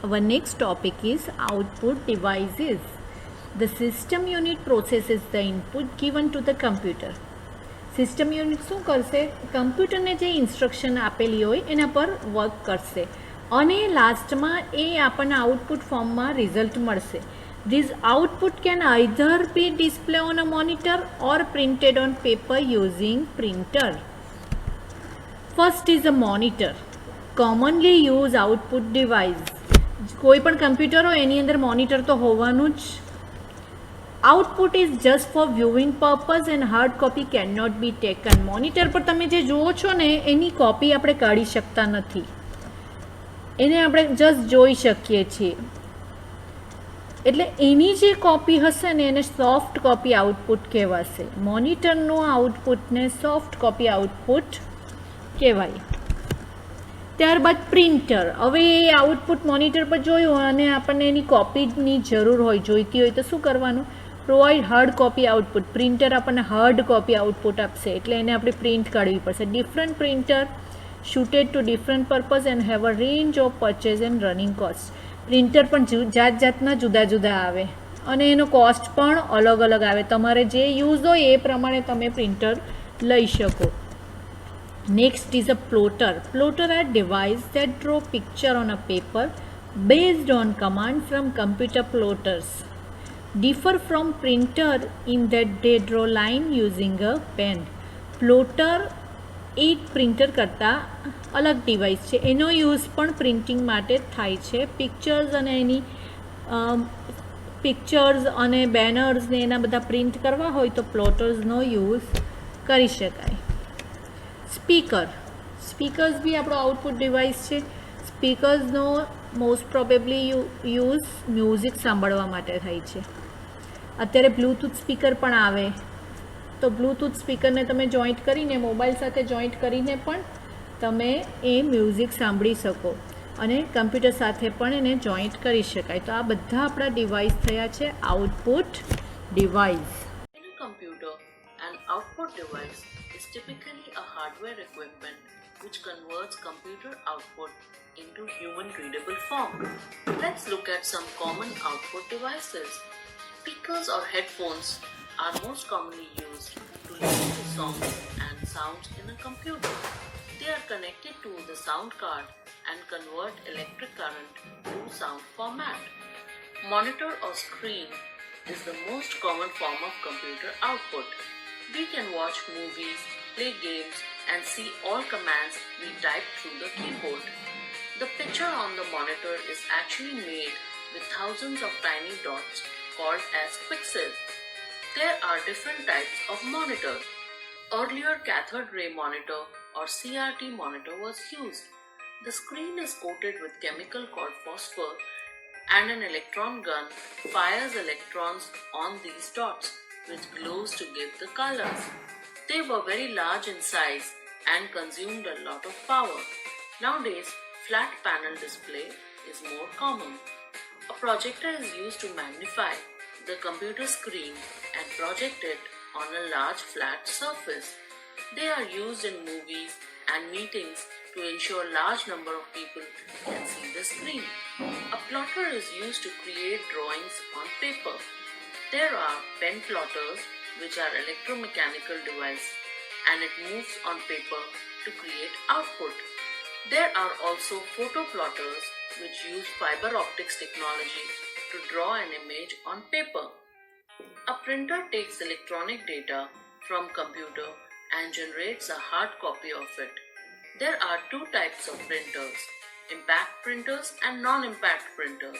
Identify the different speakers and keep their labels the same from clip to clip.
Speaker 1: Our next topic is output devices. The system unit processes the input given to the computer. System unit શું કરશે? કમ્પ્યુટરને જે instruction આપેલી હોય એના પર વર્ક કરશે અને લાસ્ટમાં એ આપણને આઉટપુટ ફોર્મમાં રિઝલ્ટ મળશે. This output can either be display on a monitor or printed on paper using printer. First is a monitor. Commonly use output device. કોઈ પણ કમ્પ્યુટર હોય એની અંદર મોનિટર તો હોવાનું જ. Output is just for viewing purpose and hard copy can not be taken. Monitor પર તમે જે જુઓ છો ને એની કોપી આપણે કાઢી શકતા નથી, એને આપણે જસ્ટ જોઈ શકીએ છીએ. એટલે એની જે કોપી હશે ને એને સોફ્ટ કોપી આઉટપુટ કહેવાશે. મોનિટરનું આઉટપુટને સોફ્ટ કોપી આઉટપુટ કહેવાય. ત્યારબાદ પ્રિન્ટર. હવે એ આઉટપુટ મોનિટર પર જોયું અને આપણને એની કોપીની જરૂર હોય, જોઈતી હોય તો શું કરવાનું? Provide hard copy output. Printer આપણને હાર્ડ કોપી આઉટપુટ આપશે એટલે એને આપણે પ્રિન્ટ કાઢવી પડશે. Different printer suited to different purpose and have a range of purchase and running cost. Printer પણ જાતના જુદા જુદા આવે અને એનો કોસ્ટ પણ અલગ અલગ આવે. તમારે જે યુઝ હોય એ પ્રમાણે તમે પ્રિન્ટર લઈ શકો. Next is a plotter. Plotter are devices that draw picture on a paper based on command from computer. Plotters differ from printer in that they draw line using a pen. Plotter એક printer કરતાં અલગ device છે. એનો use પણ printing માટે થાય છે. Pictures અને એની પિક્ચર્સ અને બેનર્સ ને એના બધા પ્રિન્ટ કરવા હોય તો પ્લોટર્સનો યુઝ કરી શકાય. સ્પીકર્સ બી આપણો આઉટપુટ ડિવાઇસ છે. સ્પીકર્સનો મોસ્ટ પ્રોબેબલી યુઝ મ્યુઝિક સાંભળવા માટે થાય છે. અત્યારે બ્લૂટૂથ સ્પીકર પણ આવે તો બ્લૂટૂથ સ્પીકરને તમે જોઈન્ટ કરીને મોબાઈલ સાથે જોઈન્ટ કરીને પણ તમે એ મ્યુઝિક સાંભળી શકો અને કમ્પ્યુટર સાથે પણ એને જોઈન્ટ કરી શકાય. તો આ બધા આપણા ડિવાઇસ થયા છે output device.
Speaker 2: In a computer, an output device is typically a hardware equipment which converts computer output into human readable form. Let's look at some common output devices. Speakers or headphones are most commonly used to listen to songs and sounds in a computer. They are connected to the sound card and convert electric current to sound format. Monitor or screen is the most common form of computer output. We can watch movies, play games, and see all commands we type through the keyboard. The picture on the monitor is actually made with thousands of tiny dots called as pixels. There are different types of monitors. Earlier, cathode ray monitor or CRT monitor was used. The screen is coated with chemical called phosphor and an electron gun fires electrons on these dots, which glows to give the colors. They were very large in size and consumed a lot of power. Nowadays, flat panel display is more common. A projector is used to magnify the computer screen and project it on a large flat surface. They are used in movies and meetings to ensure large number of people can see the screen. A plotter is used to create drawings on paper. There are pen plotters, which are electromechanical device, and it moves on paper to create output. There are also photo plotters, which use fiber optics technology to draw an image on paper. A printer takes electronic data from computer and generates a hard copy of it. There are two types of printers, impact printers and non-impact printers.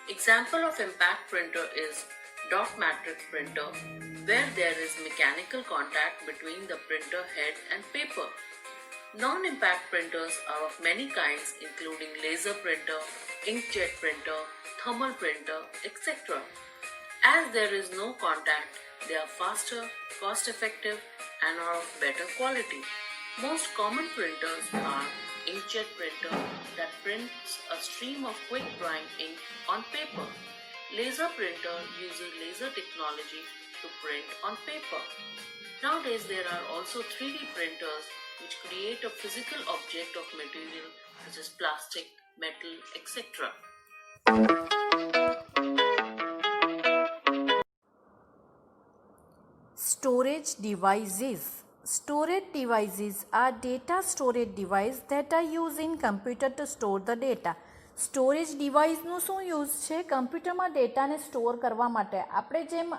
Speaker 2: Example of impact printer is dot matrix printer, where there is mechanical contact between the printer head and paper. Non-impact printers are of many kinds including laser printer, inkjet printer, thermal printer, etc. As there is no contact, they are faster, cost-effective and are of better quality. Most common printers are inkjet printer that prints a stream of quick drying ink on paper. Laser printer uses laser technology to print on paper. Nowadays there are also 3D printers which create a physical object of material such as plastic, metal, etc.
Speaker 1: Storage devices. Storage devices are data storage devices that are used in computer to store the data. Storage ડિવાઇસનું શું use છે? કમ્પ્યુટરમાં ડેટાને store કરવા માટે. આપણે જેમ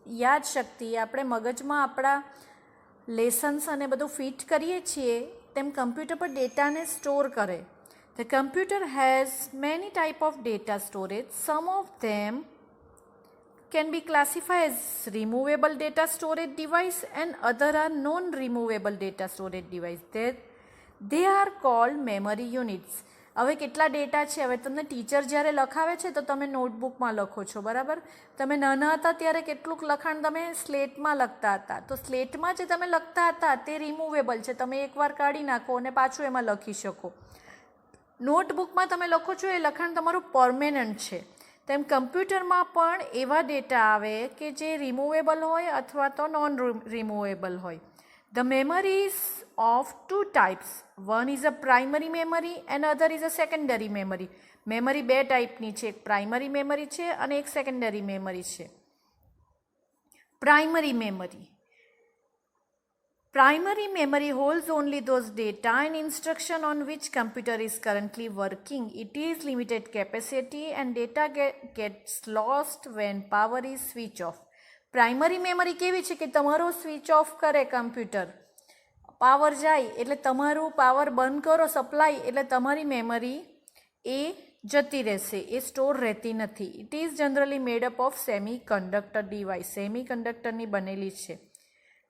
Speaker 1: યાદશક્તિ આપણે મગજમાં આપણા લેસન્સ અને બધું ફિટ કરીએ છીએ તેમ કમ્પ્યુટર પર ડેટાને સ્ટોર કરે. The computer has many type of data storage. Some of them can be classified as removable data storage device and other are non-removable data storage device. They are called memory units. હવે કેટલા data છે? હવે તમને teacher જ્યારે લખાવે છે તો તમે નોટબુકમાં લખો છો, બરાબર? તમે નાના હતા ત્યારે કેટલુંક લખાણ તમે સ્લેટમાં લખતા હતા, તો સ્લેટમાં જે તમે લખતા હતા તે રિમૂવેબલ છે, તમે એકવાર કાઢી નાખો અને પાછું એમાં લખી શકો. નોટબુકમાં તમે લખો છો એ લખાણ તમારું પરમેનન્ટ છે. તેમ કમ્પ્યુટરમાં પણ એવા ડેટા આવે કે જે રિમૂવેબલ હોય અથવા તો નોન રિમૂવેબલ હોય. The memory is of two types. One is a primary memory and other is a secondary memory. Memory બે ટાઈપની છે, એક પ્રાઇમરી મેમરી છે અને એક સેકન્ડરી મેમરી છે. Primary memory. Primary memory holds only those data and instruction on which computer is currently working. It is limited capacity and data gets lost when power is switched off. Primary memory કેવી છે કે તમારો switch off કરે computer, power જાય એટલે તમારું power બંધ કરો સપ્લાય એટલે તમારી મેમરી એ જતી રહેશે, એ સ્ટોર રહેતી નથી. It is generally made up of semiconductor device. સેમી કન્ડક્ટરની બનેલી છે.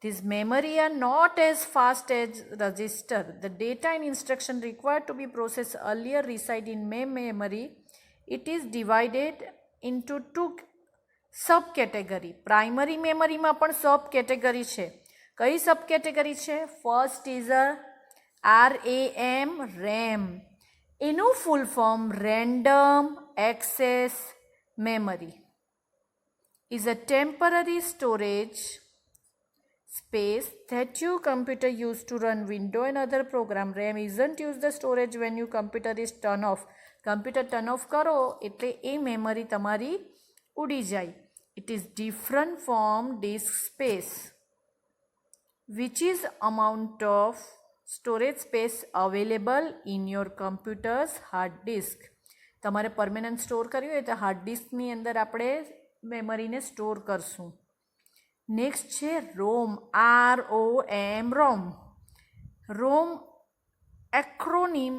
Speaker 1: These memory are not as fast as register. The data and instruction required to be processed earlier reside in main memory. It is divided into two subcategory. Primary મેમરીમાં પણ સબ category છે. કઈ સબ category છે? First is RAM. RAM એનું full form random access memory is a temporary storage space that your computer used to run window and other program. RAM isn't used the storage when your computer is turn off. Computer turn off કરો એટલે એ memory તમારી ઉડી જાય. It is different from disk space, which is amount of storage space available in your computer's hard disk. તમારે permanent store કરવી હોય તો hard ડિસ્કની અંદર આપણે મેમરીને સ્ટોર કરશું. નેક્સ્ટ છે રોમ. ROM. રોમ એક્રોનિમ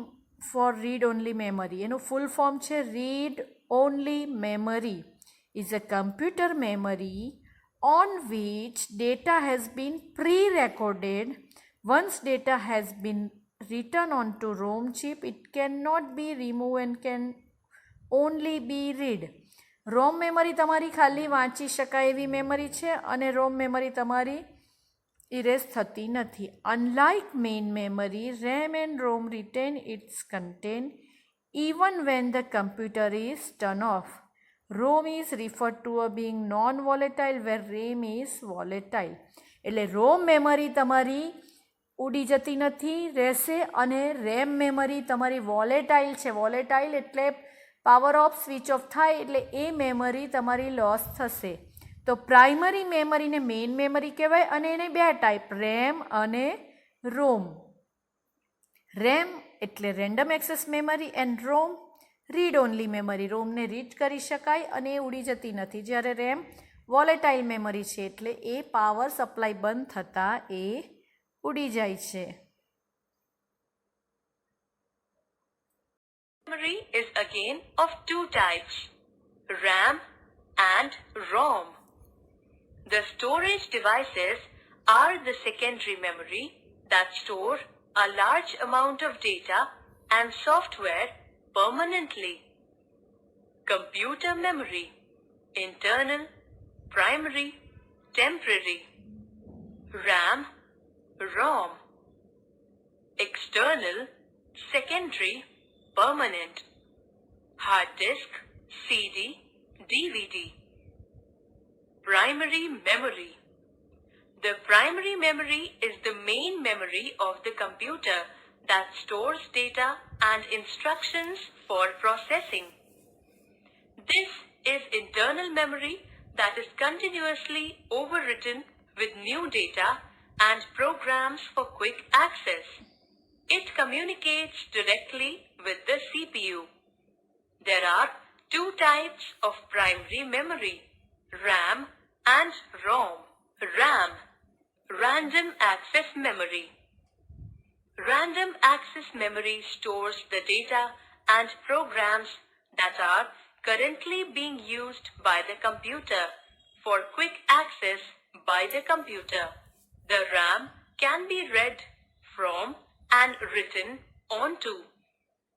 Speaker 1: ફોર રીડ ઓનલી મેમરી. એનું ફૂલ ફોર્મ છે read only memory. Is a computer memory on which data has been pre-recorded. Once data has been written onto ROM chip, it cannot be removed and can only be read. ROM memory તમારી ખાલી વાંચી શકાય એવી memory છે અને ROM memory તમારી erase થતી નથી. Unlike main memory, RAM and ROM retain its content even when the computer is turned off. ROM is referred to as being non-volatile where RAM is volatile. એટલે ROM memory તમારી ઉડી જતી નથી, રહેશે, અને RAM મેમરી તમારી volatile છે. Volatile એટલે પાવર ઓફ સ્વિચ ઓફ થાય એટલે એ મેમરી તમારી લોસ થશે. તો પ્રાઇમરી મેમરીને મેઇન મેમરી કહેવાય અને એને બે ટાઈપ, RAM અને ROM. RAM એટલે random access memory and ROM read only memory. રોમને રીડ કરી શકાય અને એ ઉડી જતી નથી. જ્યારે રેમ વોલેટાઇલ મેમરી છે એટલે એ પાવર સપ્લાય બંધ થતાં એ ઉડી જાય છે.
Speaker 3: Memory is again of two types, RAM and ROM. The storage devices are the secondary memory that store a large amount of data and software permanently. Computer memory, internal, primary, temporary. RAM, ROM. External, secondary, permanent. Hard disk, CD, DVD. Primary memory. The primary memory is the main memory of the computer that stores data and instructions for processing. This is internal memory that is continuously overwritten with new data and programs for quick access. It communicates directly with the CPU. There are two types of primary memory, RAM and ROM. RAM, Random Access Memory. Random access memory stores the data and programs that are currently being used by the computer for quick access by the computer. The RAM can be read from and written onto.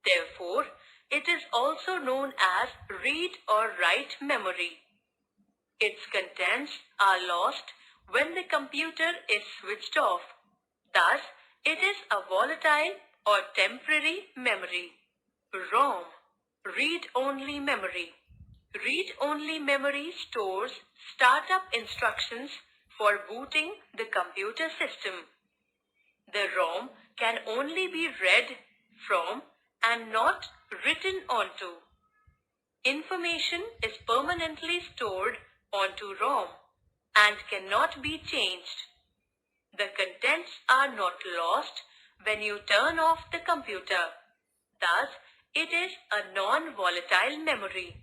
Speaker 3: Therefore, it is also known as read or write memory. Its contents are lost when the computer is switched off. Thus, it is a volatile or temporary memory. ROM, read-only memory. Read-only memory stores startup instructions for booting the computer system. The ROM can only be read from and not written onto. Information is permanently stored onto ROM and cannot be changed. The contents are not lost when you turn off the computer. Thus, it is a non-volatile memory.